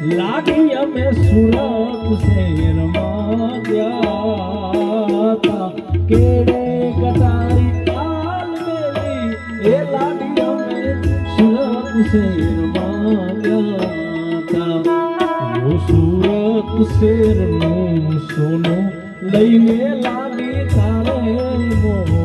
लागी हमें सूरत शहर गया था केड़े कटारी आल मेरी ए लागी हमें सूरत शहर गया था वो सूरत शहर नो सोनो लईने लागी तारे मो